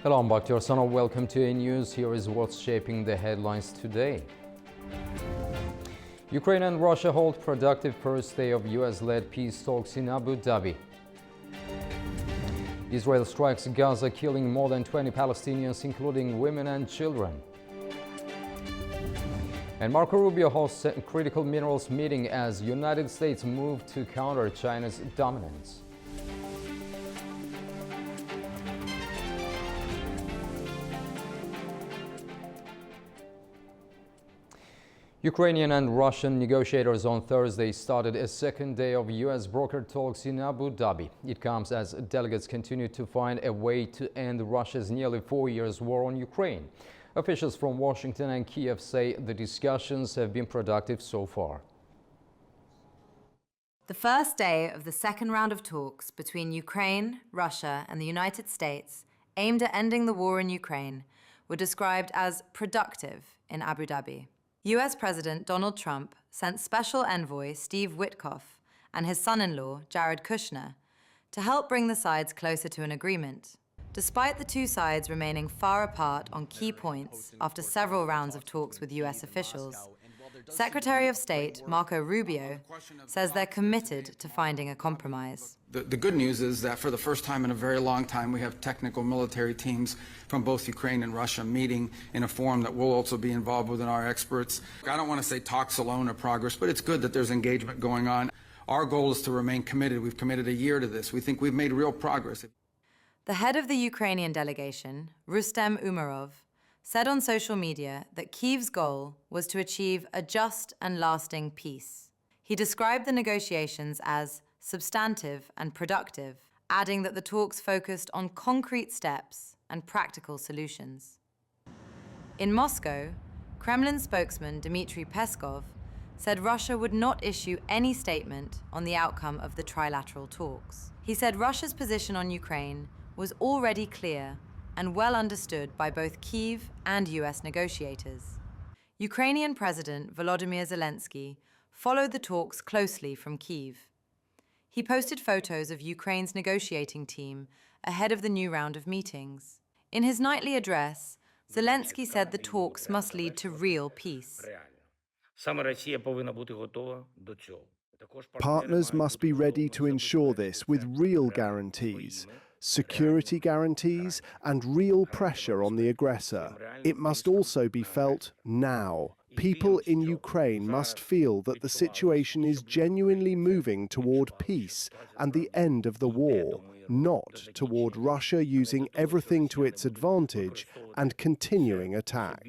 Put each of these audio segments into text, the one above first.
Hello, I'm Bakhtiar Sanov. Welcome to A News. Here is what's shaping the headlines today. Ukraine and Russia hold productive first day of US-led peace talks in Abu Dhabi. Israel strikes Gaza, killing more than 20 Palestinians, including women and children. And Marco Rubio hosts a critical minerals meeting as United States move to counter China's dominance. Ukrainian and Russian negotiators on Thursday started a second day of US-brokered talks in Abu Dhabi. It comes as delegates continue to find a way to end Russia's nearly 4 years war on Ukraine. Officials from Washington and Kiev say the discussions have been productive so far. The first day of the second round of talks between Ukraine, Russia, and the United States aimed at ending the war in Ukraine were described as productive in Abu Dhabi. US President Donald Trump sent Special Envoy Steve Witkoff and his son-in-law, Jared Kushner, to help bring the sides closer to an agreement. Despite the two sides remaining far apart on key points after several rounds of talks with US officials, Secretary of State Marco Rubio says they're committed to finding a compromise. The good news is that for the first time in a very long time, we have technical military teams from both Ukraine and Russia meeting in a forum that we'll also be involved with, and our experts. I don't want to say talks alone are progress, but it's good that there's engagement going on. Our goal is to remain committed. We've committed a year to this. We think we've made real progress. The head of the Ukrainian delegation, Rustem Umerov, said on social media that Kyiv's goal was to achieve a just and lasting peace. He described the negotiations as substantive and productive, adding that the talks focused on concrete steps and practical solutions. In Moscow, Kremlin spokesman Dmitry Peskov said Russia would not issue any statement on the outcome of the trilateral talks. He said Russia's position on Ukraine was already clear and well understood by both Kyiv and US negotiators. Ukrainian President Volodymyr Zelensky followed the talks closely from Kyiv. He posted photos of Ukraine's negotiating team ahead of the new round of meetings. In his nightly address, Zelensky said the talks must lead to real peace. Partners must be ready to ensure this with real guarantees. Security guarantees and real pressure on the aggressor. It must also be felt now. People in Ukraine must feel that the situation is genuinely moving toward peace and the end of the war, not toward Russia using everything to its advantage and continuing attack.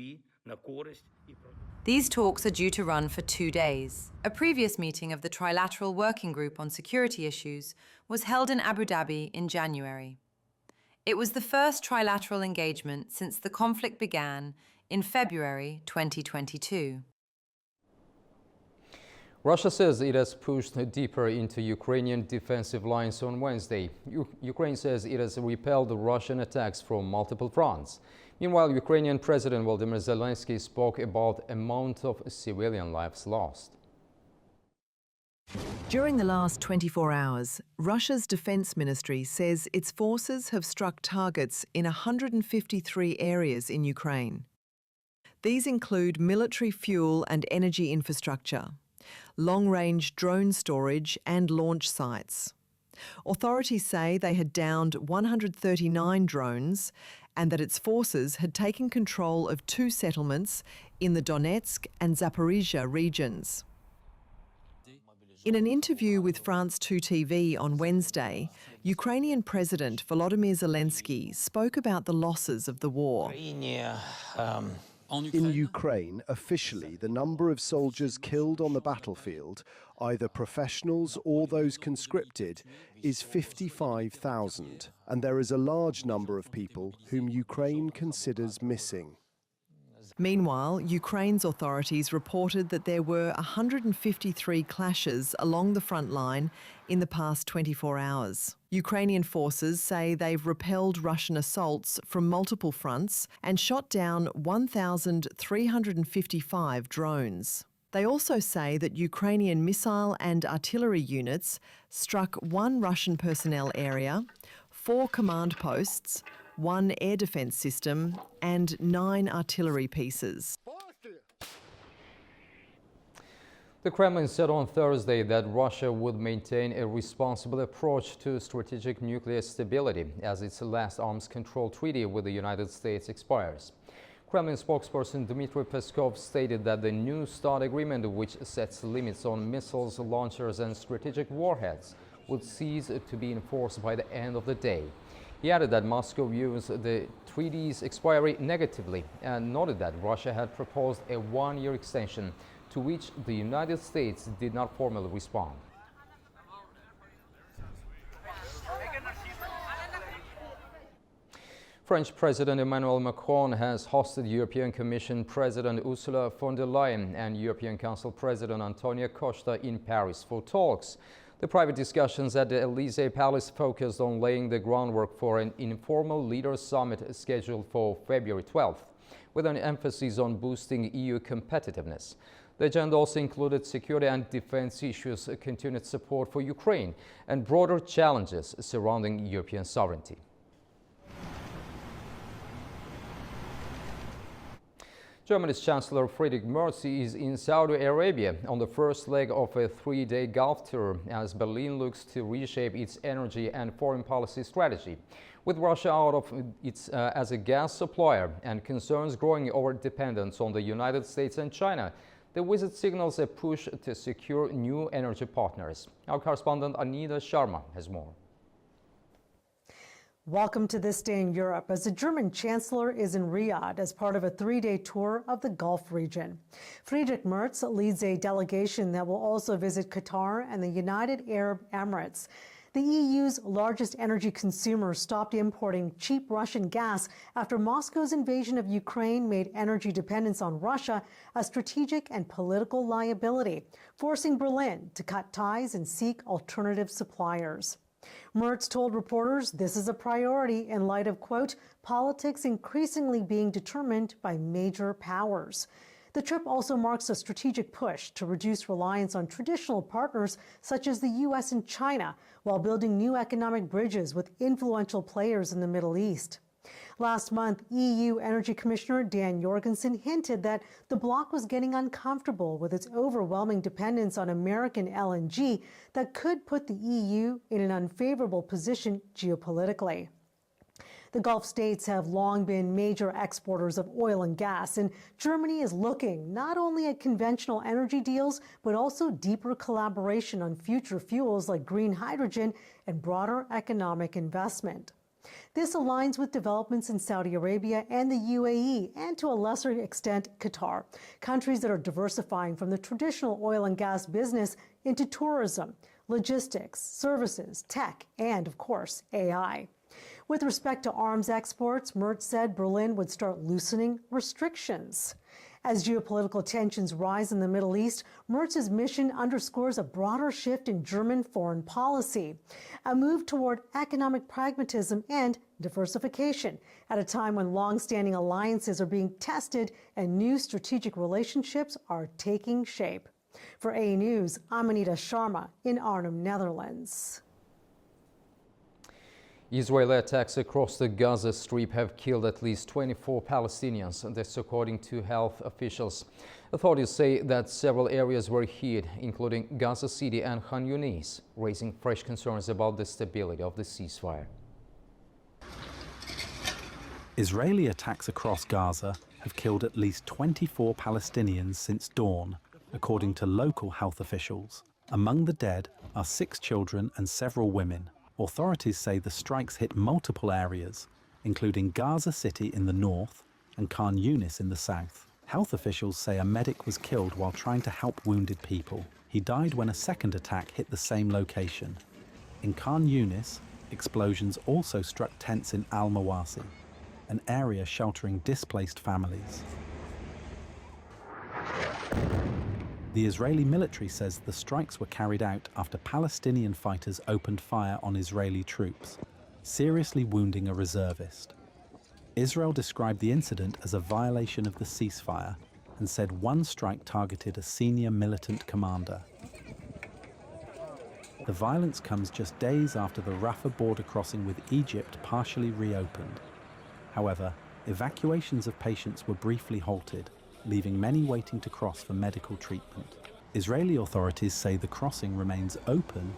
These talks are due to run for 2 days. A previous meeting of the Trilateral Working Group on Security Issues was held in Abu Dhabi in January. It was the first trilateral engagement since the conflict began in February 2022. Russia says it has pushed deeper into Ukrainian defensive lines on Wednesday. Ukraine says it has repelled Russian attacks from multiple fronts. Meanwhile, Ukrainian President Volodymyr Zelensky spoke about the amount of civilian lives lost. During the last 24 hours, Russia's defense ministry says its forces have struck targets in 153 areas in Ukraine. These include military fuel and energy infrastructure, long-range drone storage and launch sites. Authorities say they had downed 139 drones and that its forces had taken control of 2 settlements in the Donetsk and Zaporizhzhia regions. In an interview with France 2 TV on Wednesday, Ukrainian President Volodymyr Zelensky spoke about the losses of the war. In Ukraine, officially, the number of soldiers killed on the battlefield, either professionals or those conscripted, is 55,000, and there is a large number of people whom Ukraine considers missing. Meanwhile, Ukraine's authorities reported that there were 153 clashes along the front line in the past 24 hours. Ukrainian forces say they've repelled Russian assaults from multiple fronts and shot down 1,355 drones. They also say that Ukrainian missile and artillery units struck 1 Russian personnel area, 4 command posts, 1 air defence system and 9 artillery pieces. The Kremlin said on Thursday that Russia would maintain a responsible approach to strategic nuclear stability as its last arms control treaty with the United States expires. Kremlin spokesperson Dmitry Peskov stated that the New START agreement, which sets limits on missiles, launchers and strategic warheads, would cease to be enforced by the end of the day. He added that Moscow views the treaty's expiry negatively and noted that Russia had proposed a one-year extension, to which the United States did not formally respond. French President Emmanuel Macron has hosted European Commission President Ursula von der Leyen and European Council President Antonio Costa in Paris for talks. The private discussions at the Élysée Palace focused on laying the groundwork for an informal leaders' summit scheduled for February 12th, with an emphasis on boosting EU competitiveness. The agenda also included security and defense issues, continued support for Ukraine, and broader challenges surrounding European sovereignty. Germany's Chancellor Friedrich Merz is in Saudi Arabia on the first leg of a 3-day Gulf tour as Berlin looks to reshape its energy and foreign policy strategy. With Russia out of its as a gas supplier and concerns growing over dependence on the United States and China, the visit signals a push to secure new energy partners. Our correspondent Anita Sharma has more. Welcome to This Day in Europe, as the German Chancellor is in Riyadh as part of a 3-day tour of the Gulf region. Friedrich Merz leads a delegation that will also visit Qatar and the United Arab Emirates. The EU's largest energy consumer stopped importing cheap Russian gas after Moscow's invasion of Ukraine made energy dependence on Russia a strategic and political liability, forcing Berlin to cut ties and seek alternative suppliers. Merz told reporters this is a priority in light of, quote, politics increasingly being determined by major powers. The trip also marks a strategic push to reduce reliance on traditional partners such as the U.S. and China, while building new economic bridges with influential players in the Middle East. Last month, EU Energy Commissioner Dan Jorgensen hinted that the bloc was getting uncomfortable with its overwhelming dependence on American LNG that could put the EU in an unfavorable position geopolitically. The Gulf states have long been major exporters of oil and gas, and Germany is looking not only at conventional energy deals, but also deeper collaboration on future fuels like green hydrogen and broader economic investment. This aligns with developments in Saudi Arabia and the UAE, and to a lesser extent, Qatar, countries that are diversifying from the traditional oil and gas business into tourism, logistics, services, tech, and, of course, AI. With respect to arms exports, Merz said Berlin would start loosening restrictions. As geopolitical tensions rise in the Middle East, Merz's mission underscores a broader shift in German foreign policy, a move toward economic pragmatism and diversification at a time when long-standing alliances are being tested and new strategic relationships are taking shape. For A News, I'm Anita Sharma in Arnhem, Netherlands. Israeli attacks across the Gaza Strip have killed at least 24 Palestinians, this according to health officials. Authorities say that several areas were hit, including Gaza City and Khan Yunis, raising fresh concerns about the stability of the ceasefire. Israeli attacks across Gaza have killed at least 24 Palestinians since dawn, according to local health officials. Among the dead are 6 children and several women. Authorities say the strikes hit multiple areas, including Gaza City in the north and Khan Yunis in the south. Health officials say a medic was killed while trying to help wounded people. He died when a second attack hit the same location. In Khan Yunis, explosions also struck tents in Al-Mawasi, an area sheltering displaced families. The Israeli military says the strikes were carried out after Palestinian fighters opened fire on Israeli troops, seriously wounding a reservist. Israel described the incident as a violation of the ceasefire and said one strike targeted a senior militant commander. The violence comes just days after the Rafah border crossing with Egypt partially reopened. However, evacuations of patients were briefly halted, leaving many waiting to cross for medical treatment. Israeli authorities say the crossing remains open,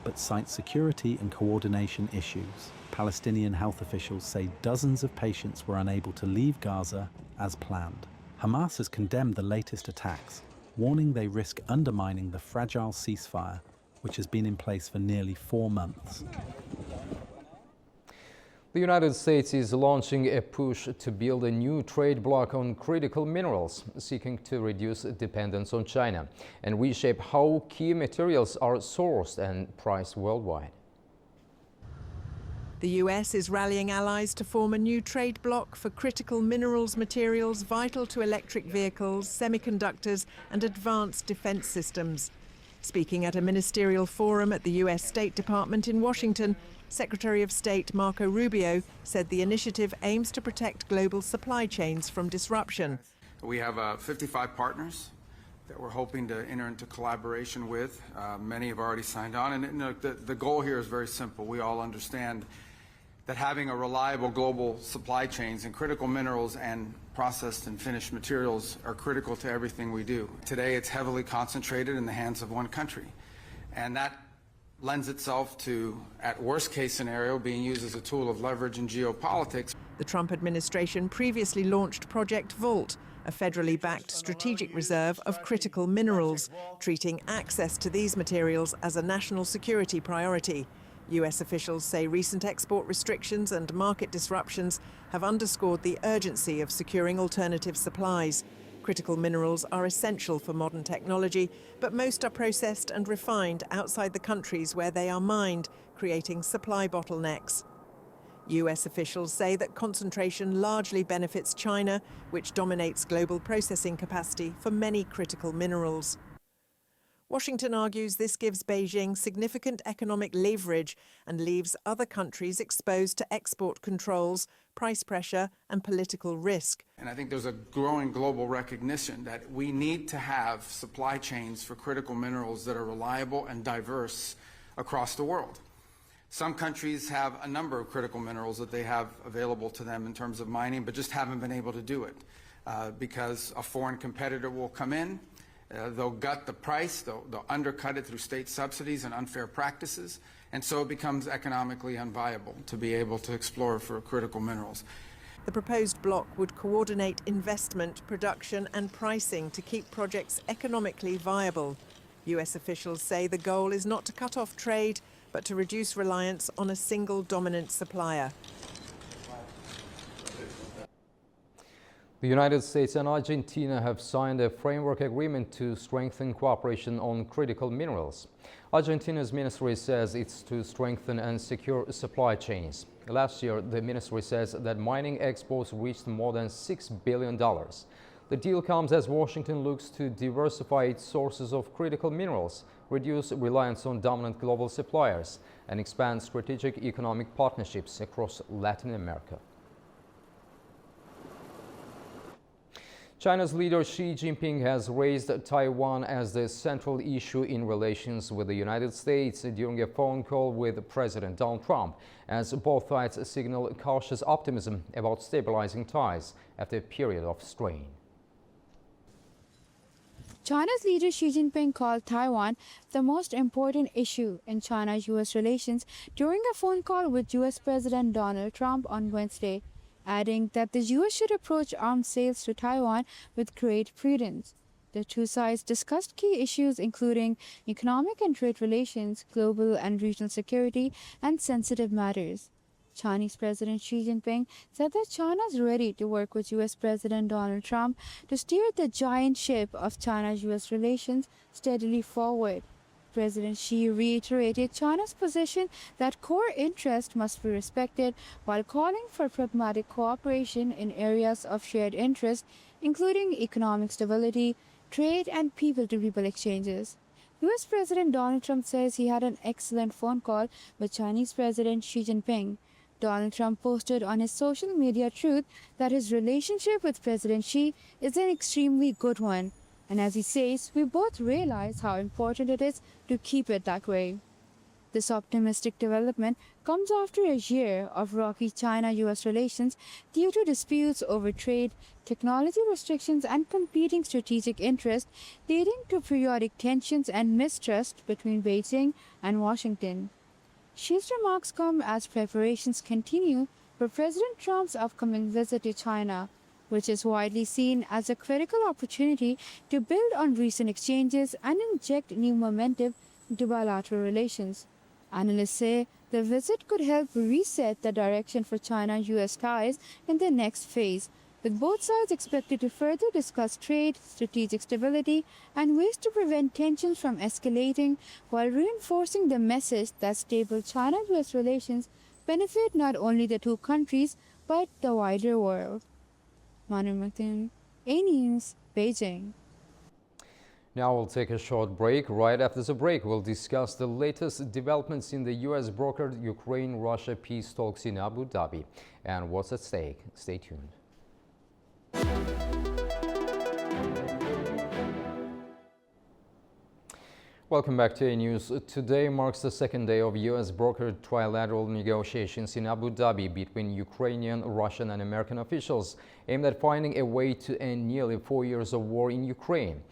but cite security and coordination issues. Palestinian health officials say dozens of patients were unable to leave Gaza as planned. Hamas has condemned the latest attacks, warning they risk undermining the fragile ceasefire, which has been in place for nearly 4 months. The United States is launching a push to build a new trade bloc on critical minerals, seeking to reduce dependence on China and reshape how key materials are sourced and priced worldwide. The US is rallying allies to form a new trade bloc for critical minerals materials vital to electric vehicles, semiconductors and advanced defense systems. Speaking at a ministerial forum at the US State Department in Washington, Secretary of State Marco Rubio said the initiative aims to protect global supply chains from disruption. We have 55 partners that we're hoping to enter into collaboration with. Many have already signed on, and the goal here is very simple. We all understand that having a reliable global supply chains in critical minerals and processed and finished materials are critical to everything we do. Today it's heavily concentrated in the hands of one country, and that lends itself to, at worst case scenario, being used as a tool of leverage in geopolitics. The Trump administration previously launched Project Vault, a federally backed strategic reserve of critical minerals, treating access to these materials as a national security priority. US officials say recent export restrictions and market disruptions have underscored the urgency of securing alternative supplies. Critical minerals are essential for modern technology, but most are processed and refined outside the countries where they are mined, creating supply bottlenecks. US officials say that concentration largely benefits China, which dominates global processing capacity for many critical minerals. Washington argues this gives Beijing significant economic leverage and leaves other countries exposed to export controls, price pressure and political risk. And I think there's a growing global recognition that we need to have supply chains for critical minerals that are reliable and diverse across the world. Some countries have a number of critical minerals that they have available to them in terms of mining, but just haven't been able to do it because a foreign competitor will come in. They'll gut the price, they'll undercut it through state subsidies and unfair practices, and so it becomes economically unviable to be able to explore for critical minerals. The proposed bloc would coordinate investment, production and pricing to keep projects economically viable. US officials say the goal is not to cut off trade, but to reduce reliance on a single dominant supplier. The United States and Argentina have signed a framework agreement to strengthen cooperation on critical minerals. Argentina's ministry says it's to strengthen and secure supply chains. Last year, the ministry says that mining exports reached more than $6 billion. The deal comes as Washington looks to diversify its sources of critical minerals, reduce reliance on dominant global suppliers, and expand strategic economic partnerships across Latin America. China's leader Xi Jinping has raised Taiwan as the central issue in relations with the United States during a phone call with President Donald Trump, as both sides signal cautious optimism about stabilizing ties after a period of strain. China's leader Xi Jinping called Taiwan the most important issue in China-US relations during a phone call with US President Donald Trump on Wednesday, adding that the US should approach arms sales to Taiwan with great prudence. The two sides discussed key issues including economic and trade relations, global and regional security, and sensitive matters. Chinese President Xi Jinping said that China is ready to work with US President Donald Trump to steer the giant ship of China-US relations steadily forward. President Xi reiterated China's position that core interests must be respected while calling for pragmatic cooperation in areas of shared interest, including economic stability, trade, and people-to-people exchanges. US President Donald Trump says he had an excellent phone call with Chinese President Xi Jinping. Donald Trump posted on his social media Truth that his relationship with President Xi is an extremely good one. And as he says, we both realize how important it is to keep it that way. This optimistic development comes after a year of rocky China-US relations due to disputes over trade, technology restrictions, and competing strategic interests, leading to periodic tensions and mistrust between Beijing and Washington. Xi's remarks come as preparations continue for President Trump's upcoming visit to China, which is widely seen as a critical opportunity to build on recent exchanges and inject new momentum into bilateral relations. Analysts say the visit could help reset the direction for China-US ties in the next phase, with both sides expected to further discuss trade, strategic stability, and ways to prevent tensions from escalating while reinforcing the message that stable China-US relations benefit not only the two countries but the wider world. Manu Martin, A News, Beijing. Now we'll take a short break. Right after the break, we'll discuss the latest developments in the U.S.-brokered Ukraine-Russia peace talks in Abu Dhabi and what's at stake. Stay tuned. Welcome back to A News. Today marks the second day of U.S.-brokered trilateral negotiations in Abu Dhabi between Ukrainian, Russian and American officials aimed at finding a way to end nearly 4 years of war in Ukraine.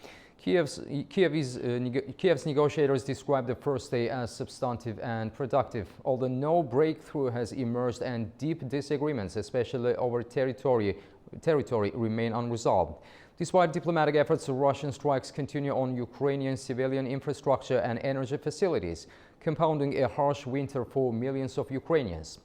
Kiev's negotiators described the first day as substantive and productive, although no breakthrough has emerged and deep disagreements, especially over territory, remain unresolved. Despite diplomatic efforts, Russian strikes continue on Ukrainian civilian infrastructure and energy facilities, compounding a harsh winter for millions of Ukrainians.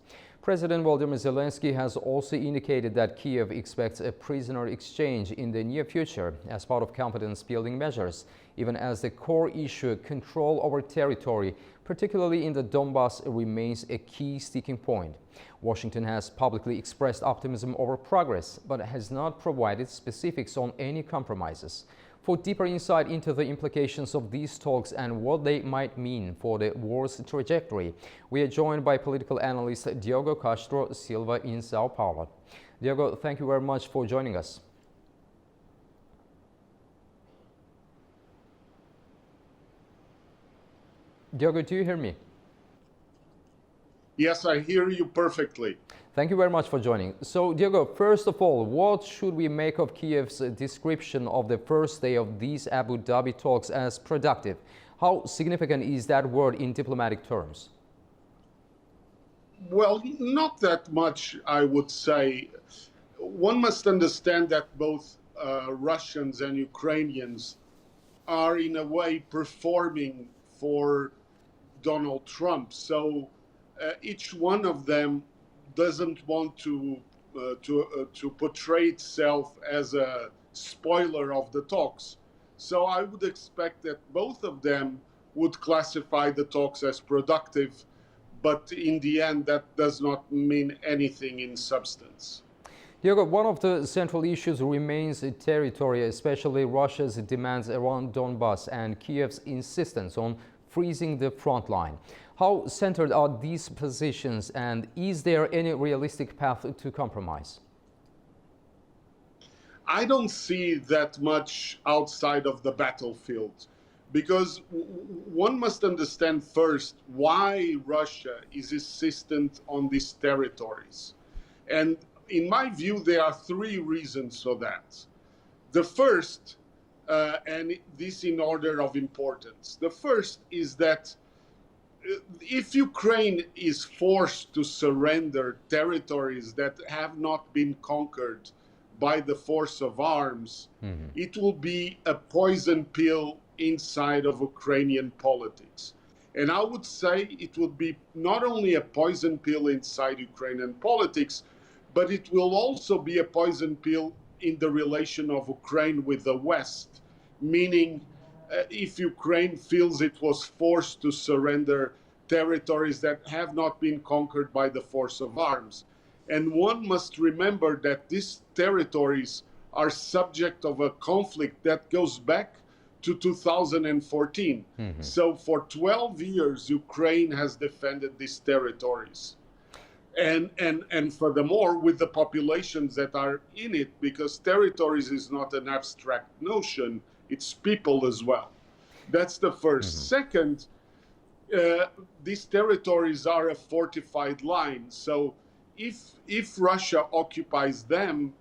President Volodymyr Zelensky has also indicated that Kiev expects a prisoner exchange in the near future as part of confidence-building measures, even as the core issue, control over territory, particularly in the Donbas, remains a key sticking point. Washington has publicly expressed optimism over progress, but has not provided specifics on any compromises. For deeper insight into the implications of these talks and what they might mean for the war's trajectory, we are joined by political analyst Diogo Castro Silva in Sao Paulo. Diogo, thank you very much for joining us. Diogo, do you hear me? Yes, I hear you perfectly. Thank you very much for joining. So, Diogo, first of all, what should we make of Kiev's description of the first day of these Abu Dhabi talks as productive? How significant is that word in diplomatic terms? Well, not that much, I would say. One must understand that both Russians and Ukrainians are in a way performing for Donald Trump. So each one of them doesn't want to portray itself as a spoiler of the talks. So I would expect that both of them would classify the talks as productive, but in the end, that does not mean anything in substance. Diogo, one of the central issues remains territory, especially Russia's demands around Donbas and Kiev's insistence on freezing the front line. How centered are these positions, and is there any realistic path to compromise? I don't see that much outside of the battlefield, because one must understand first why Russia is insistent on these territories. And in my view, there are three reasons for that. The first, and this in order of importance, the first is that if Ukraine is forced to surrender territories that have not been conquered by the force of arms, it will be a poison pill inside of Ukrainian politics. And I would say it would be not only a poison pill inside Ukrainian politics, but it will also be a poison pill in the relation of Ukraine with the West, meaning if Ukraine feels it was forced to surrender territories that have not been conquered by the force of arms. And one must remember that these territories are subject of a conflict that goes back to 2014. So for 12 years, Ukraine has defended these territories. And furthermore, with the populations that are in it, because territories is not an abstract notion, it's people as well. That's the first. Second, these territories are a fortified line. So if Russia occupies them,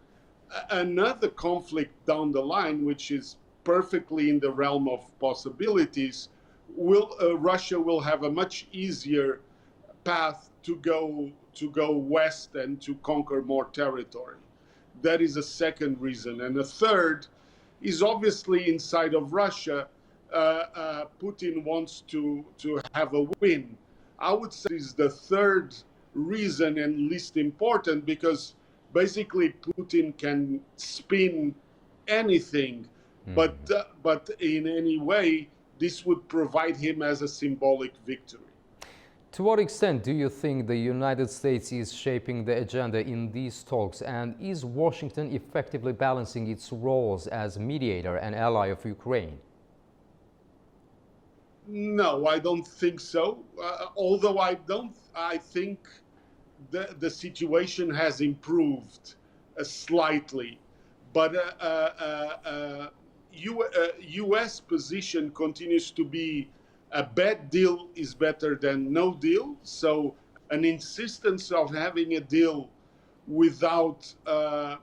another conflict down the line, which is perfectly in the realm of possibilities, Russia will have a much easier path to go west and to conquer more territory. That is a second reason. And a third is obviously inside of Russia, Putin wants to have a win. I would say is the third reason and least important, because basically Putin can spin anything, but in any way, this would provide him as a symbolic victory. To what extent do you think the United States is shaping the agenda in these talks, and is Washington effectively balancing its roles as mediator and ally of Ukraine? No, I don't think so. Although I think the situation has improved slightly, but U.S. position continues to be a bad deal is better than no deal. So an insistence of having a deal without a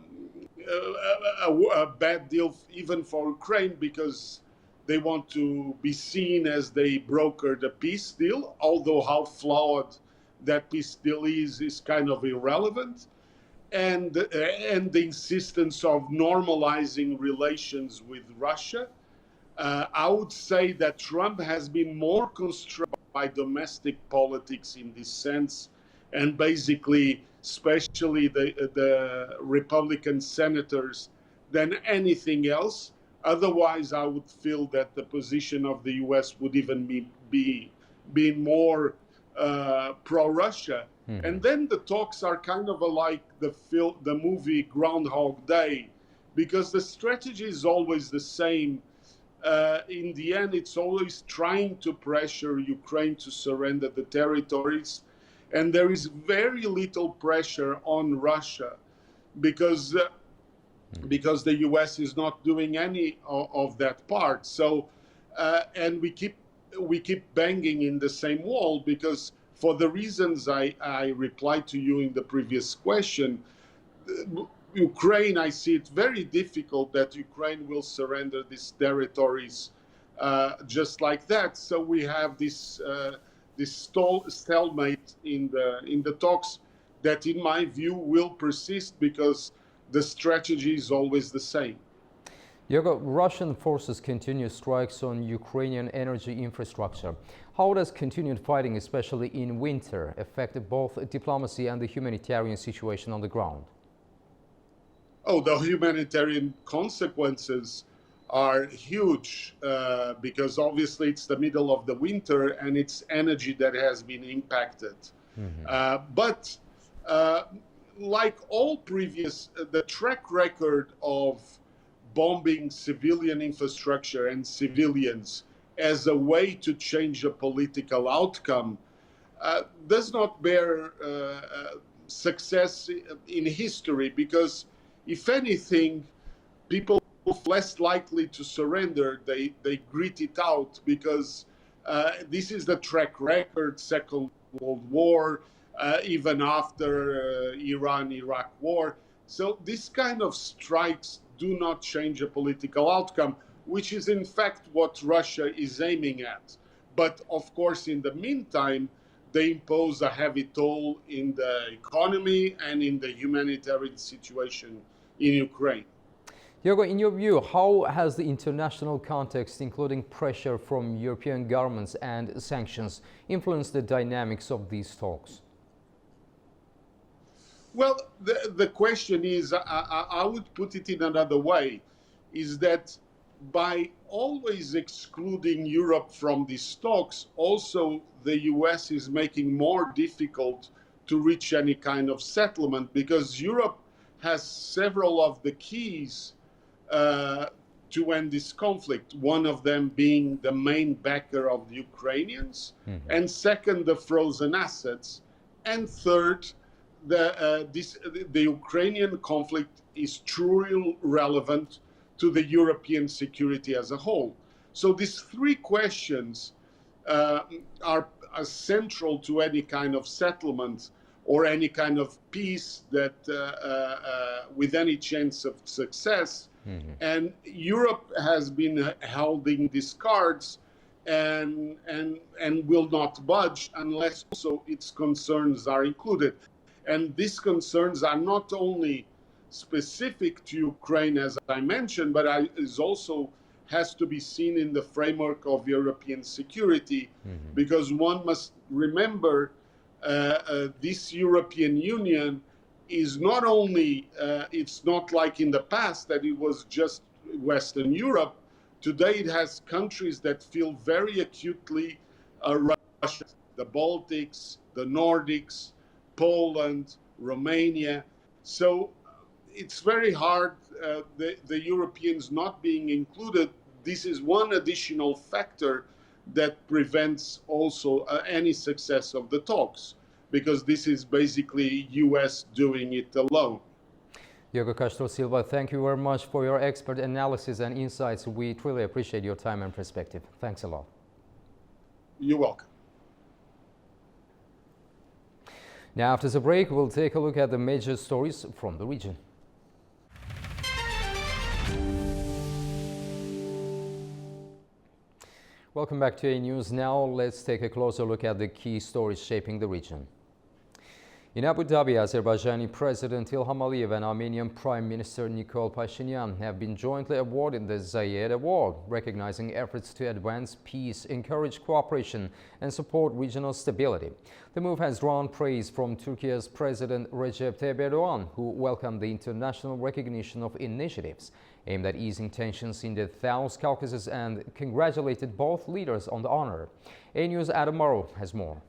bad deal even for Ukraine, because they want to be seen as they brokered a peace deal, although how flawed that peace deal is kind of irrelevant. And the insistence of normalizing relations with Russia. I would say that Trump has been more constrained by domestic politics in this sense, and basically, especially the Republican senators, than anything else. Otherwise, I would feel that the position of the U.S. would even be more pro-Russia. And then the talks are kind of like the movie Groundhog Day, because the strategy is always the same. In the end, it's always trying to pressure Ukraine to surrender the territories. And there is very little pressure on Russia because the U.S. is not doing any of that part. So, and we keep banging in the same wall, because for the reasons I replied to you in the previous question, Ukraine, I see it very difficult that Ukraine will surrender these territories just like that. So we have this stalemate in the talks that, in my view, will persist because the strategy is always the same. Yoko, Russian forces continue strikes on Ukrainian energy infrastructure. How does continued fighting, especially in winter, affect both diplomacy and the humanitarian situation on the ground? Oh, the humanitarian consequences are huge because obviously it's the middle of the winter and it's energy that has been impacted. But like all previous, the track record of bombing civilian infrastructure and civilians as a way to change a political outcome does not bear success in history, because if anything, people less likely to surrender, they grit it out, because this is the track record, Second World War, even after Iran-Iraq war. So this kind of strikes do not change a political outcome, which is in fact what Russia is aiming at. But of course, in the meantime, they impose a heavy toll in the economy and in the humanitarian situation in Ukraine. Yoko, in your view, how has the international context, including pressure from European governments and sanctions, influenced the dynamics of these talks? Well, the question is, I would put it in another way, is that by always excluding Europe from these talks, also the US is making more difficult to reach any kind of settlement, because Europe has several of the keys to end this conflict. One of them being the main backer of the Ukrainians, and second, the frozen assets, and third, the Ukrainian conflict is truly relevant to the European security as a whole. So these three questions are are central to any kind of settlement or any kind of peace that with any chance of success. And Europe has been holding these cards and will not budge unless also its concerns are included. And these concerns are not only specific to Ukraine, as I mentioned, but is also has to be seen in the framework of European security, because one must remember this European Union is not only, it's not like in the past that it was just Western Europe. Today it has countries that feel very acutely Russia, the Baltics, the Nordics, Poland, Romania. So it's very hard, the Europeans not being included. This is one additional factor that prevents also any success of the talks, because this is basically US doing it alone. Diogo Castro Silva, thank you very much for your expert analysis and insights. We truly appreciate your time and perspective. Thanks a lot. You're welcome. Now, after the break, we'll take a look at the major stories from the region. Welcome back to A News. Now, let's take a closer look at the key stories shaping the region. In Abu Dhabi, Azerbaijani President Ilham Aliyev and Armenian Prime Minister Nikol Pashinyan have been jointly awarded the Zayed Award, recognizing efforts to advance peace, encourage cooperation, and support regional stability. The move has drawn praise from Turkey's President Recep Tayyip Erdogan, who welcomed the international recognition of initiatives aimed at easing tensions in the South Caucasus and congratulated both leaders on the honor. A News' Adam Morrow has more.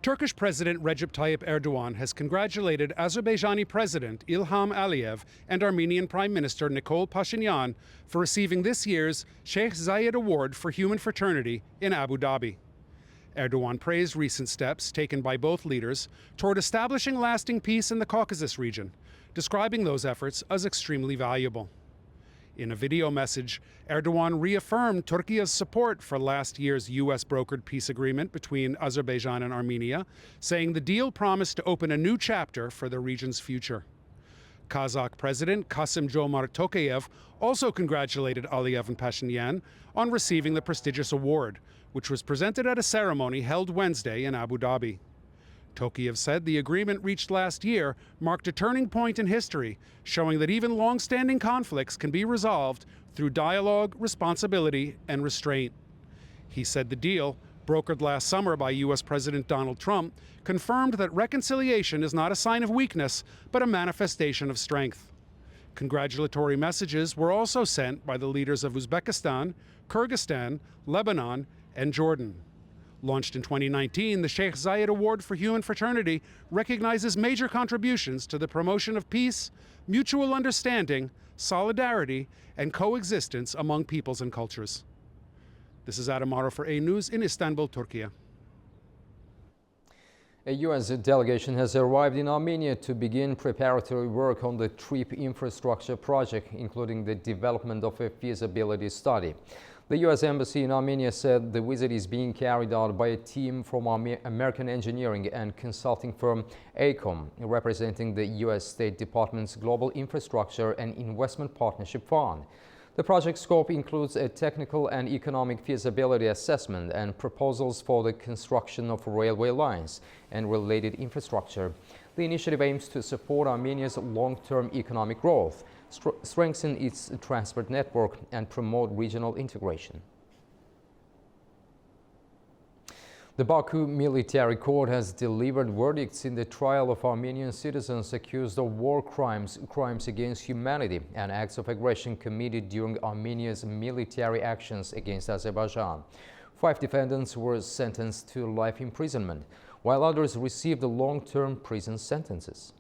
Turkish President Recep Tayyip Erdogan has congratulated Azerbaijani President Ilham Aliyev and Armenian Prime Minister Nikol Pashinyan for receiving this year's Sheikh Zayed Award for Human Fraternity in Abu Dhabi. Erdogan praised recent steps taken by both leaders toward establishing lasting peace in the Caucasus region, describing those efforts as extremely valuable. In a video message, Erdogan reaffirmed Turkey's support for last year's US-brokered peace agreement between Azerbaijan and Armenia, saying the deal promised to open a new chapter for the region's future. Kazakh President Kassym-Jomart Tokayev also congratulated Aliyev and Pashinyan on receiving the prestigious award, which was presented at a ceremony held Wednesday in Abu Dhabi. Tokayev said the agreement reached last year marked a turning point in history, showing that even long-standing conflicts can be resolved through dialogue, responsibility, and restraint. He said the deal, brokered last summer by U.S. President Donald Trump, confirmed that reconciliation is not a sign of weakness, but a manifestation of strength. Congratulatory messages were also sent by the leaders of Uzbekistan, Kyrgyzstan, Lebanon, and Jordan. Launched in 2019, the Sheikh Zayed Award for Human Fraternity recognizes major contributions to the promotion of peace, mutual understanding, solidarity, and coexistence among peoples and cultures. This is Adam Morrow for A News in Istanbul, Turkey. A U.S. delegation has arrived in Armenia to begin preparatory work on the TRIP infrastructure project, including the development of a feasibility study. The U.S. Embassy in Armenia said the visit is being carried out by a team from American engineering and consulting firm AECOM, representing the U.S. State Department's Global Infrastructure and Investment Partnership Fund. The project scope includes a technical and economic feasibility assessment and proposals for the construction of railway lines and related infrastructure. The initiative aims to support Armenia's long-term economic growth, strengthen its transport network, and promote regional integration. The Baku Military Court has delivered verdicts in the trial of Armenian citizens accused of war crimes, crimes against humanity, and acts of aggression committed during Armenia's military actions against Azerbaijan. 5 defendants were sentenced to life imprisonment, while others received long-term prison sentences.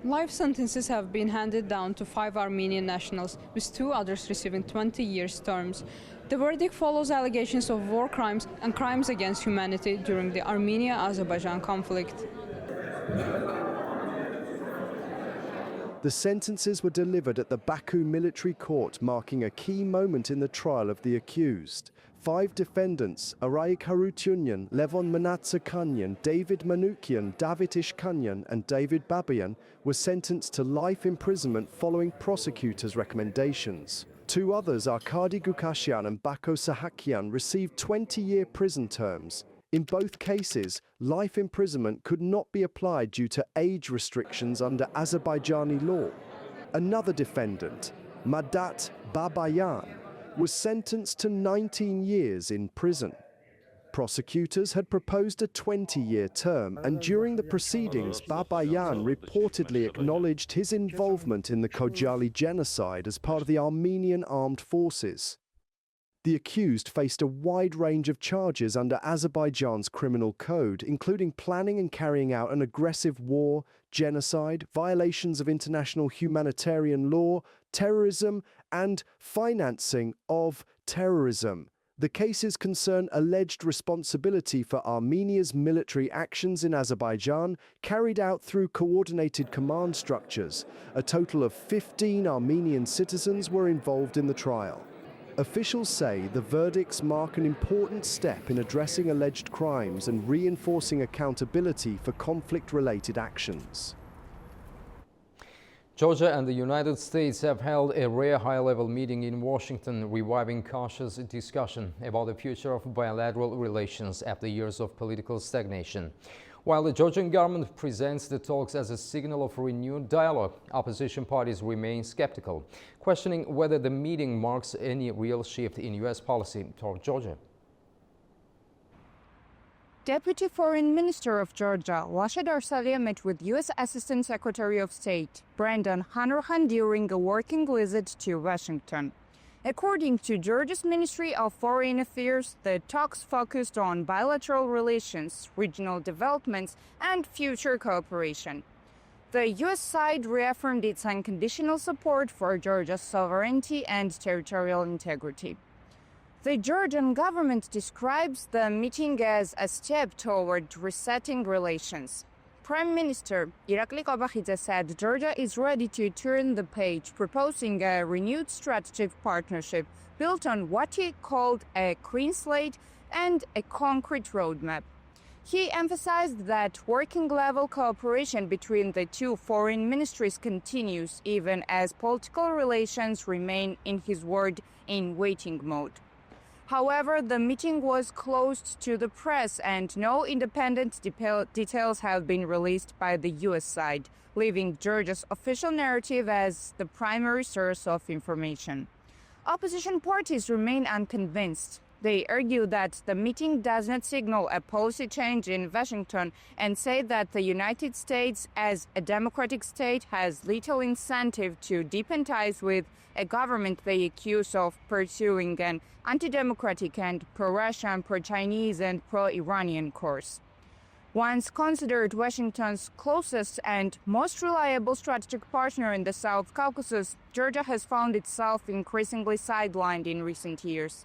Life sentences have been handed down to 5 Armenian nationals, with 2 others receiving 20 years terms. The verdict follows allegations of war crimes and crimes against humanity during the Armenia-Azerbaijan conflict. The sentences were delivered at the Baku military court, marking a key moment in the trial of the accused. 5 defendants, Araik Harutyunyan, Levon Manatsakanyan, David Manukyan, David Ishkanyan and David Babayan, were sentenced to life imprisonment following prosecutors' recommendations. 2 others, Arkady Gukasyan and Bako Sahakyan, received 20-year prison terms. In both cases, life imprisonment could not be applied due to age restrictions under Azerbaijani law. Another defendant, Madat Babayan, was sentenced to 19 years in prison. Prosecutors had proposed a 20-year term, and during the proceedings, Babayan reportedly acknowledged his involvement in the Khojaly genocide as part of the Armenian armed forces. The accused faced a wide range of charges under Azerbaijan's criminal code, including planning and carrying out an aggressive war, genocide, violations of international humanitarian law, terrorism, and financing of terrorism. The cases concern alleged responsibility for Armenia's military actions in Azerbaijan carried out through coordinated command structures. A total of 15 Armenian citizens were involved in the trial. Officials say the verdicts mark an important step in addressing alleged crimes and reinforcing accountability for conflict-related actions. Georgia and the United States have held a rare high-level meeting in Washington, reviving cautious discussion about the future of bilateral relations after years of political stagnation. While the Georgian government presents the talks as a signal of renewed dialogue, opposition parties remain skeptical, questioning whether the meeting marks any real shift in U.S. policy toward Georgia. Deputy Foreign Minister of Georgia, Lashed Arsalia, met with U.S. Assistant Secretary of State Brendan Hanrahan during a working visit to Washington. According to Georgia's Ministry of Foreign Affairs, the talks focused on bilateral relations, regional developments, and future cooperation. The U.S. side reaffirmed its unconditional support for Georgia's sovereignty and territorial integrity. The Georgian government describes the meeting as a step toward resetting relations. Prime Minister Irakli Kobakhidze said Georgia is ready to turn the page, proposing a renewed strategic partnership built on what he called a clean slate and a concrete roadmap. He emphasized that working-level cooperation between the two foreign ministries continues even as political relations remain, in his word, in waiting mode. However, the meeting was closed to the press and no independent details have been released by the U.S. side, leaving Georgia's official narrative as the primary source of information. Opposition parties remain unconvinced. They argue that the meeting does not signal a policy change in Washington and say that the United States, as a democratic state, has little incentive to deepen ties with a government they accuse of pursuing an anti-democratic and pro-Russian, pro-Chinese and pro-Iranian course. Once considered Washington's closest and most reliable strategic partner in the South Caucasus, Georgia has found itself increasingly sidelined in recent years.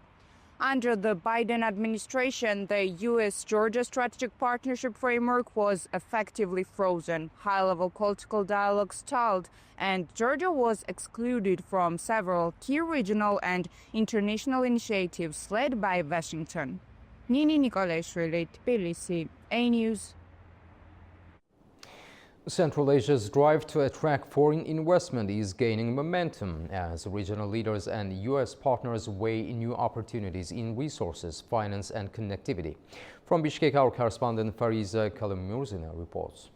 Under the Biden administration, the U.S.-Georgia strategic partnership framework was effectively frozen, high-level political dialogue stalled, and Georgia was excluded from several key regional and international initiatives led by Washington. Nini Nikolaishvili, Tbilisi, A-News. Central Asia's drive to attract foreign investment is gaining momentum as regional leaders and U.S. partners weigh new opportunities in resources, finance and connectivity. From Bishkek, our correspondent Fariza Kalamurzina reports.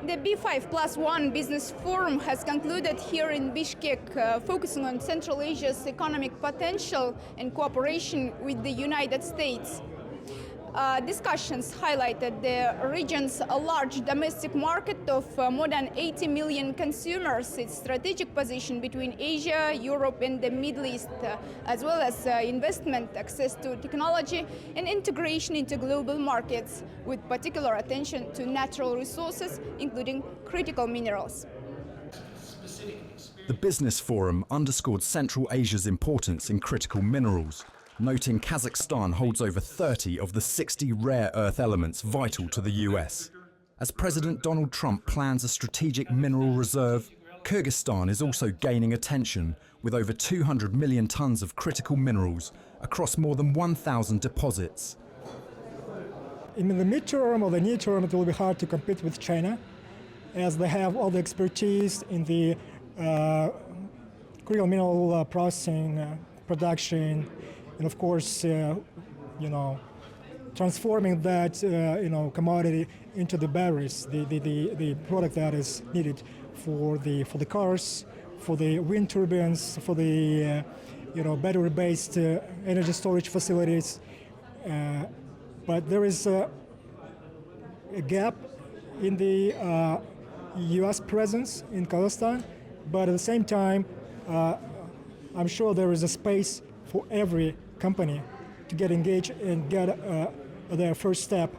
The B5+1 Business Forum has concluded here in Bishkek, focusing on Central Asia's economic potential and cooperation with the United States. Discussions highlighted the region's large domestic market of more than 80 million consumers, its strategic position between Asia, Europe and the Middle East, as well as investment, access to technology and integration into global markets, with particular attention to natural resources, including critical minerals. The Business Forum underscored Central Asia's importance in critical minerals, noting Kazakhstan holds over 30 of the 60 rare earth elements vital to the US. As President Donald Trump plans a strategic mineral reserve, Kyrgyzstan is also gaining attention with over 200 million tons of critical minerals across more than 1,000 deposits. In the midterm or the near term, it will be hard to compete with China, as they have all the expertise in the critical mineral processing, production, and of course, transforming that commodity into the batteries, the product that is needed for the cars, for the wind turbines, for the battery-based energy storage facilities. But there is a gap in the U.S. presence in Kazakhstan, but at the same time, I'm sure there is a space for every company to get engaged and get their first step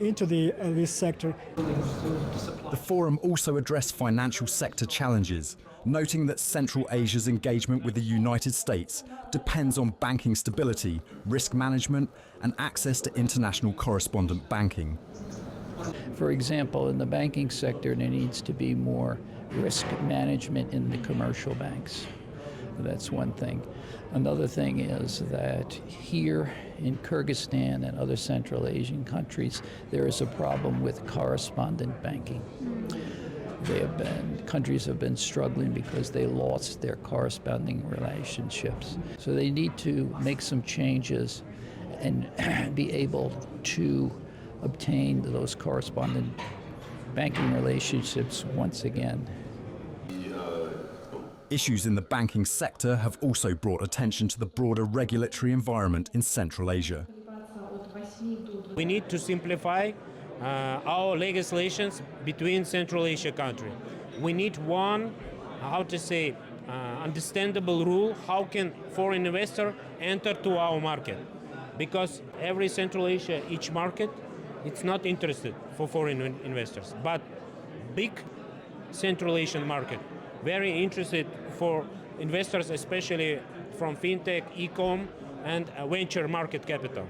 into this sector. The forum also addressed financial sector challenges, noting that Central Asia's engagement with the United States depends on banking stability, risk management, and access to international correspondent banking. For example, in the banking sector, there needs to be more risk management in the commercial banks. That's one thing. Another thing is that here in Kyrgyzstan and other Central Asian countries, there is a problem with correspondent banking. Countries have been struggling because they lost their corresponding relationships. So they need to make some changes and be able to obtain those correspondent banking relationships once again. Issues in the banking sector have also brought attention to the broader regulatory environment in Central Asia. We need to simplify our legislations between Central Asia countries. We need one, understandable rule, how can foreign investor enter to our market. Because every Central Asia, each market, it's not interested for foreign investors. But big Central Asian market, very interested for investors, especially from fintech, e-com, and venture market capital.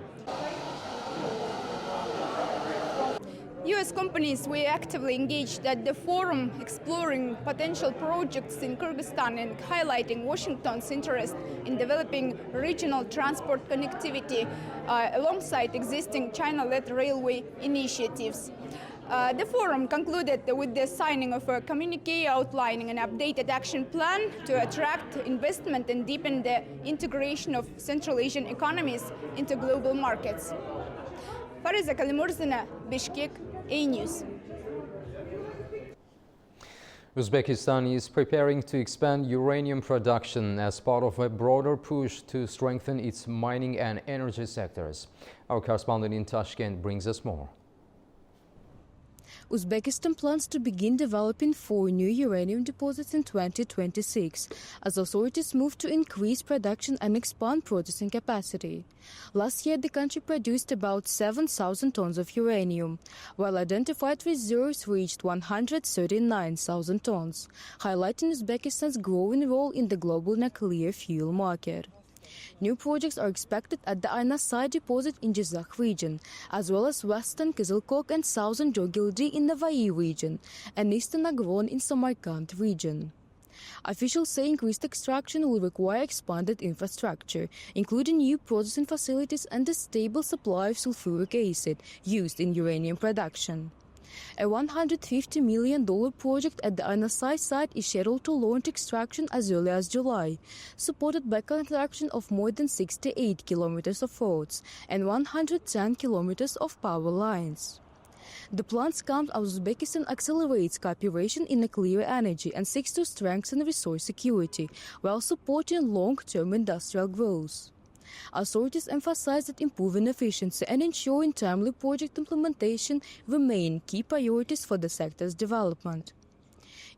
U.S. companies were actively engaged at the forum, exploring potential projects in Kyrgyzstan and highlighting Washington's interest in developing regional transport connectivity alongside existing China-led railway initiatives. The forum concluded with the signing of a communique outlining an updated action plan to attract investment and deepen the integration of Central Asian economies into global markets. Fariza Kalimurzina, Bishkek, A-News. Uzbekistan is preparing to expand uranium production as part of a broader push to strengthen its mining and energy sectors. Our correspondent in Tashkent brings us more. Uzbekistan plans to begin developing 4 new uranium deposits in 2026, as authorities move to increase production and expand processing capacity. Last year, the country produced about 7,000 tons of uranium, while identified reserves reached 139,000 tons, highlighting Uzbekistan's growing role in the global nuclear fuel market. New projects are expected at the Aynasay deposit in Jizakh region, as well as western Kizilkok and southern Jogildi in the Navai region, and eastern Agron in Samarkand region. Officials say increased extraction will require expanded infrastructure, including new processing facilities and a stable supply of sulfuric acid used in uranium production. A $150 million project at the Aynasay site is scheduled to launch extraction as early as July, supported by construction of more than 68 kilometers of roads and 110 kilometers of power lines. The plans come as Uzbekistan accelerates cooperation in nuclear energy and seeks to strengthen resource security while supporting long-term industrial growth. Authorities emphasize that improving efficiency and ensuring timely project implementation remain key priorities for the sector's development.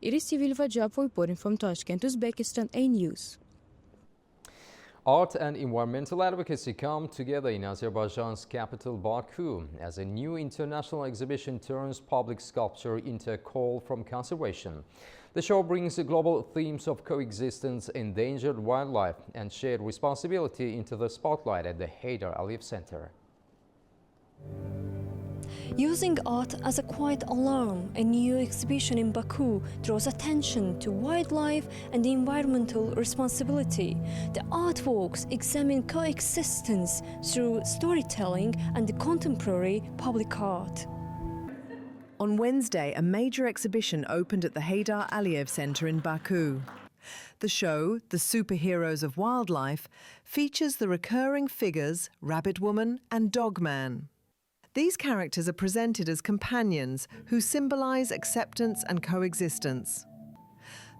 Iris Sivilvajab reporting from Tashkent, Uzbekistan, A-News. Art and environmental advocacy come together in Azerbaijan's capital Baku as a new international exhibition turns public sculpture into a call from conservation. The show brings global themes of coexistence, endangered wildlife, and shared responsibility into the spotlight at the Heydar Aliyev Center. Using art as a quiet alarm, a new exhibition in Baku draws attention to wildlife and environmental responsibility. The artworks examine coexistence through storytelling and the contemporary public art. On Wednesday, a major exhibition opened at the Heydar Aliyev Center in Baku. The show, The Superheroes of Wildlife, features the recurring figures Rabbit Woman and Dog Man. These characters are presented as companions who symbolize acceptance and coexistence.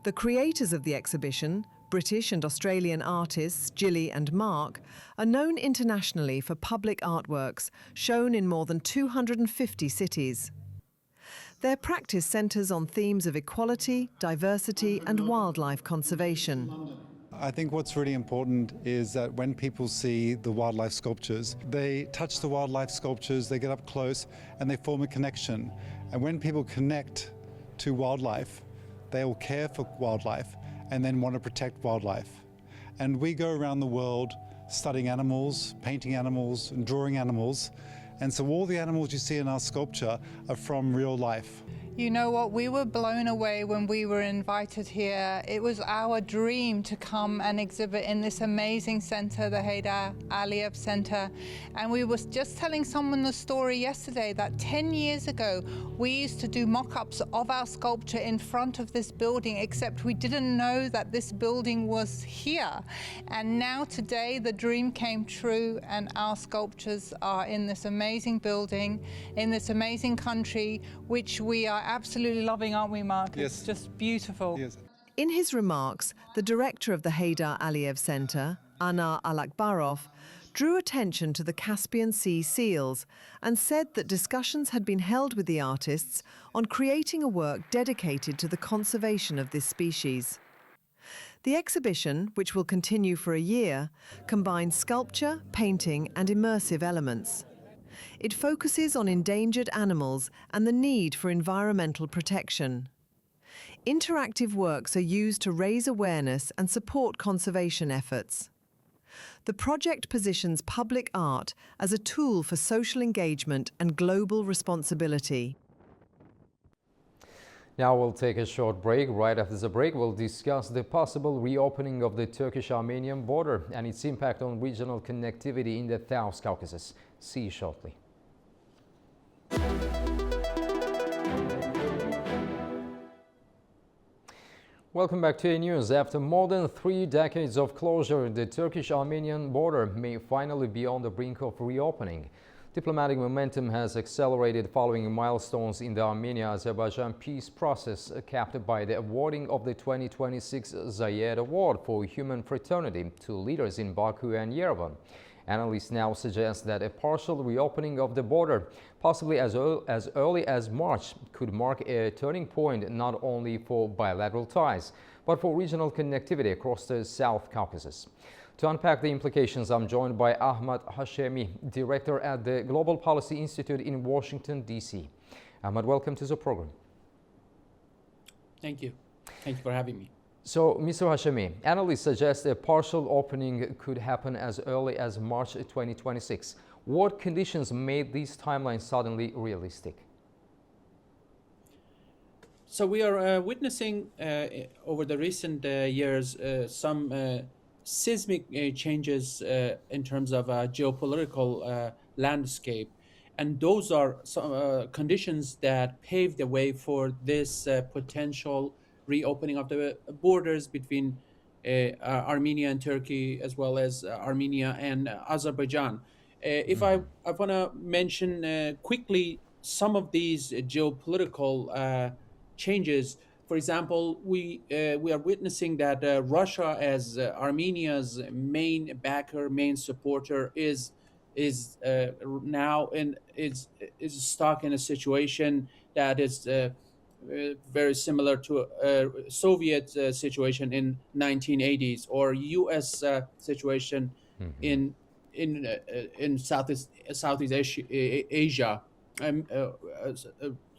The creators of the exhibition, British and Australian artists Gilly and Mark, are known internationally for public artworks shown in more than 250 cities. Their practice centres on themes of equality, diversity and wildlife conservation. I think what's really important is that when people see the wildlife sculptures, they touch the wildlife sculptures, they get up close and they form a connection. And when people connect to wildlife, they will care for wildlife and then want to protect wildlife. And we go around the world studying animals, painting animals and drawing animals. And so all the animals you see in our sculpture are from real life. You know what, we were blown away when we were invited here. It was our dream to come and exhibit in this amazing center, the Heydar Aliyev Center. And we were just telling someone the story yesterday that 10 years ago, we used to do mock-ups of our sculpture in front of this building, except we didn't know that this building was here. And now today, the dream came true and our sculptures are in this amazing building, in this amazing country, which we are absolutely loving, aren't we, Mark? Yes. It's just beautiful. Yes. In his remarks, the director of the Heydar Aliyev Center, Anar Alakbarov, drew attention to the Caspian Sea seals and said that discussions had been held with the artists on creating a work dedicated to the conservation of this species. The exhibition, which will continue for a year, combines sculpture, painting and immersive elements. It focuses on endangered animals and the need for environmental protection. Interactive works are used to raise awareness and support conservation efforts. The project positions public art as a tool for social engagement and global responsibility. Now we'll take a short break. Right after the break, we'll discuss the possible reopening of the Turkish-Armenian border and its impact on regional connectivity in the South Caucasus. See you shortly. Welcome back to A News. After more than 3 decades of closure, the Turkish-Armenian border may finally be on the brink of reopening. Diplomatic momentum has accelerated following milestones in the Armenia-Azerbaijan peace process, capped by the awarding of the 2026 Zayed Award for Human Fraternity to leaders in Baku and Yerevan. Analysts now suggest that a partial reopening of the border, possibly as early as March, could mark a turning point not only for bilateral ties, but for regional connectivity across the South Caucasus. To unpack the implications, I'm joined by Ahmad Hashemi, director at the Global Policy Institute in Washington, D.C. Ahmad, welcome to the program. Thank you. Thank you for having me. So, Mr. Hashemi, analysts suggest a partial opening could happen as early as March 2026. What conditions made these timelines suddenly realistic? So we are witnessing over the recent years some seismic changes in terms of geopolitical landscape. And those are some conditions that pave the way for this potential reopening of the borders between Armenia and Turkey, as well as Armenia and Azerbaijan. If I want to mention quickly some of these geopolitical changes. For example, we are witnessing that Russia, as Armenia's main backer, main supporter, is now stuck in a situation that is very similar to a Soviet situation in 1980s, or U.S. situation in Southeast Asia.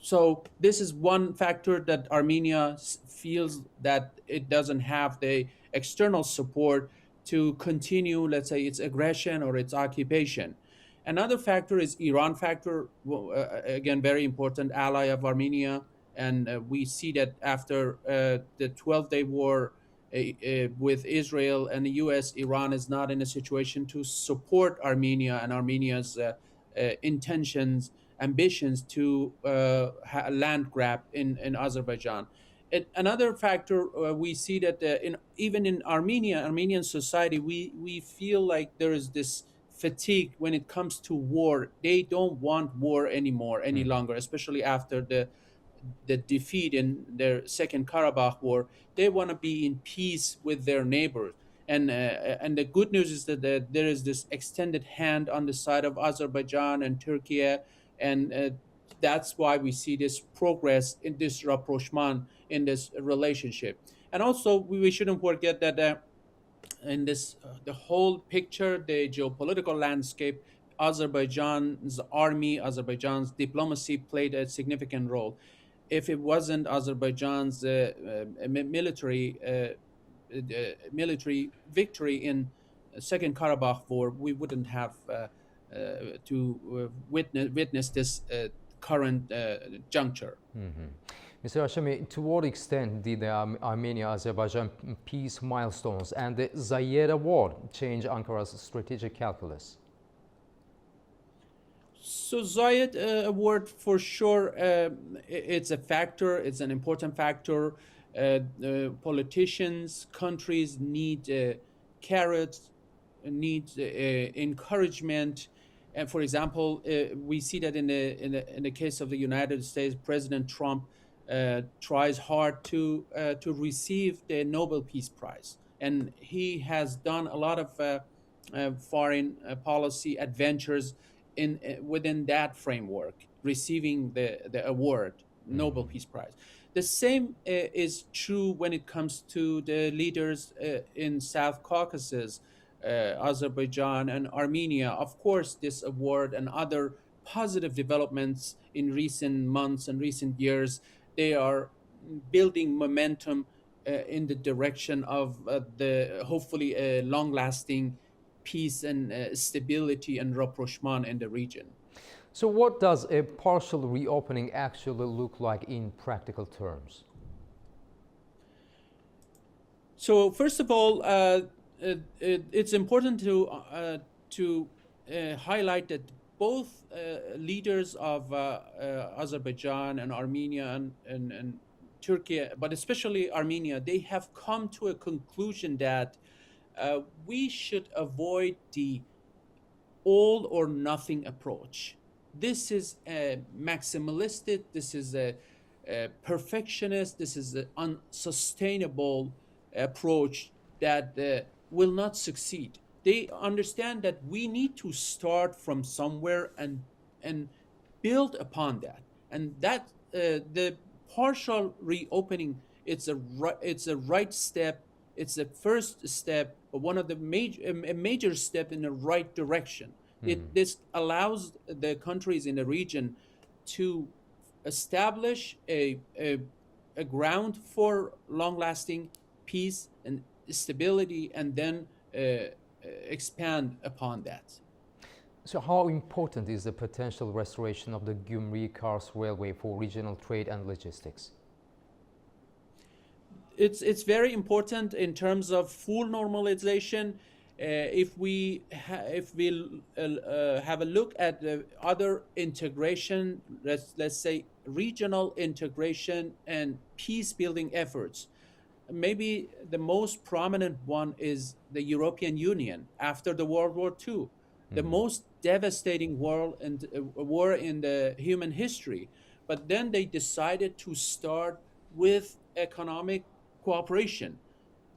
So this is one factor that Armenia feels that it doesn't have the external support to continue, let's say, its aggression or its occupation. Another factor is Iran factor, again, very important ally of Armenia. And we see that after the 12-day war with Israel and the US, Iran is not in a situation to support Armenia and Armenia's intentions, ambitions to land grab in Azerbaijan. Another factor, we see that even in Armenian society, we feel like there is this fatigue when it comes to war. They don't want war anymore, any longer, especially after the defeat in their Second Karabakh War. They want to be in peace with their neighbors. And the good news is that there is this extended hand on the side of Azerbaijan and Turkey, and that's why we see this progress in this rapprochement in this relationship. And also, we shouldn't forget that in this the whole picture, the geopolitical landscape, Azerbaijan's army, Azerbaijan's diplomacy played a significant role. If it wasn't Azerbaijan's military victory in Second Karabakh War, we wouldn't have to witness this current juncture. Mr. Hashemi, to what extent did the Armenia-Azerbaijan peace milestones and the Zayed Award change Ankara's strategic calculus? So Zayed Award, for sure, it's a factor. It's an important factor. Politicians, countries need carrots, need encouragement. And for example, we see that in the case of the United States, President Trump tries hard to receive the Nobel Peace Prize, and he has done a lot of foreign policy adventures within that framework, receiving the award, Nobel Peace Prize. The same is true when it comes to the leaders in South Caucasus, Azerbaijan and Armenia. Of course, this award and other positive developments in recent months and recent years, they are building momentum in the direction of the hopefully a long-lasting peace and stability and rapprochement in the region. So what does a partial reopening actually look like in practical terms? So first of all, it's important to highlight that both leaders of Azerbaijan and Armenia and Turkey, but especially Armenia, they have come to a conclusion that we should avoid the all or nothing approach. This is a maximalistic, this is a perfectionist, this is an unsustainable approach that will not succeed. They understand that we need to start from somewhere and build upon that, and that the partial reopening, it's a right step. It's the first step, but one of the major step in the right direction. This allows the countries in the region to establish a ground for long-lasting peace and stability, and then expand upon that. So how important is the potential restoration of the Gümrük-Kars Railway for regional trade and logistics? It's very important in terms of full normalization. If we have a look at the other integration, let's say regional integration and peace building efforts, maybe the most prominent one is the European Union after the World War II, the most devastating war in the human history. But then they decided to start with economic cooperation.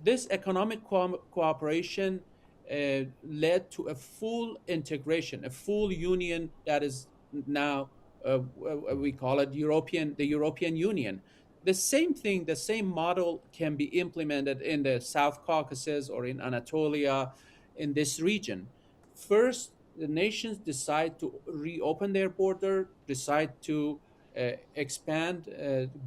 This economic cooperation led to a full integration, a full union that is now we call it the European Union. The same thing, the same model can be implemented in the South Caucasus or in Anatolia, in this region. First, the nations decide to reopen their border, decide to expand,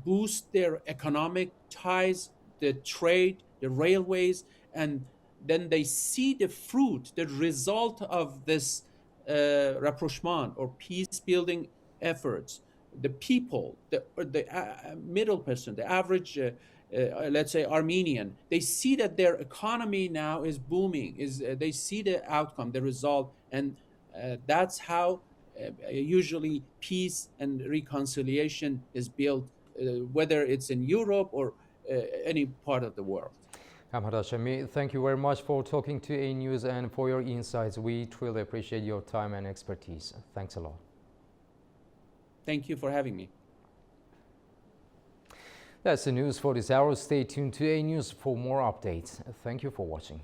boost their economic ties, the trade, the railways, and then they see the fruit, the result of this rapprochement or peace-building efforts, the people, the middle person, the average, let's say Armenian, they see that their economy now is booming. They see the outcome, the result, and that's how usually peace and reconciliation is built, whether it's in Europe or any part of the world. Ahmad Hashemi, thank you very much for talking to A News and for your insights. We truly appreciate your time and expertise. Thanks a lot. Thank you for having me. That's the news for this hour. Stay tuned to A News for more updates. Thank you for watching.